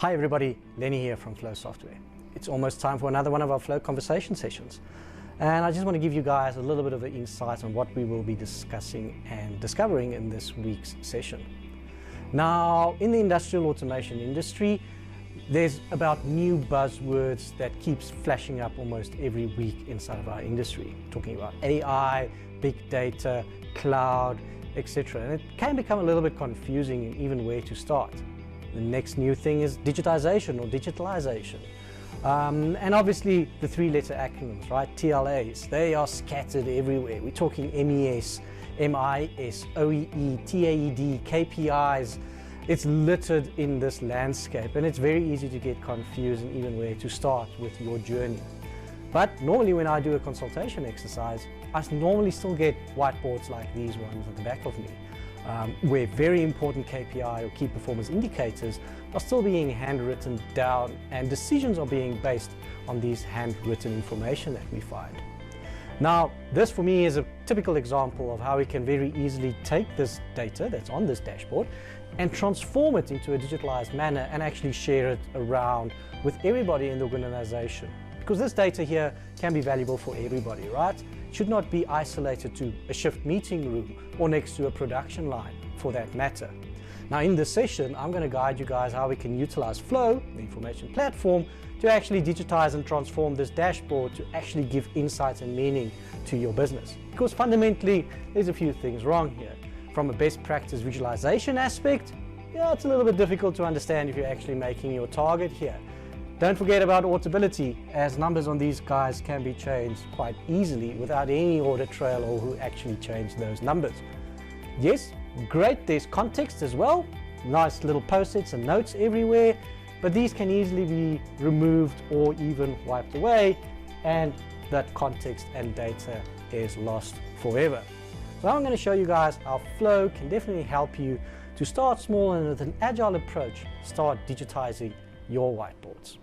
Hi everybody, Lenny here from Flow Software. It's almost time for another one of our Flow conversation sessions. And I just want to give you guys a little bit of an insight on what we will be discussing and discovering in this week's session. Now, in the industrial automation industry, there's about new buzzwords that keeps flashing up almost every week inside of our industry. Talking about AI, big data, cloud, etc. And it can become a little bit confusing in even where to start. The next new thing is digitization or digitalization. And obviously the three-letter acronyms, right? TLAs, they are scattered everywhere. We're talking MES, MIS, OEE, TAED, KPIs. It's littered in this landscape and it's very easy to get confused and even where to start with your journey. But normally when I do a consultation exercise, I normally still get whiteboards like these ones at the back of me. Where very important KPI or key performance indicators are still being handwritten down and decisions are being based on these handwritten information that we find. Now, this for me is a typical example of how we can very easily take this data that's on this dashboard and transform it into a digitalized manner and actually share it around with everybody in the organization. Because this data here can be valuable for everybody, right? It should not be isolated to a shift meeting room or next to a production line for that matter. Now in this session, I'm going to guide you guys how we can utilize Flow, the information platform, to actually digitize and transform this dashboard to actually give insights and meaning to your business. Because fundamentally, there's a few things wrong here. From a best practice visualization aspect, yeah, it's a little bit difficult to understand if you're actually making your target here. Don't forget about auditability, as numbers on these guys can be changed quite easily without any audit trail or who actually changed those numbers. Yes, great, there's context as well. Nice little post-its and notes everywhere, but these can easily be removed or even wiped away, and that context and data is lost forever. So I'm going to show you guys how Flow can definitely help you to start small and with an agile approach, start digitizing your whiteboards.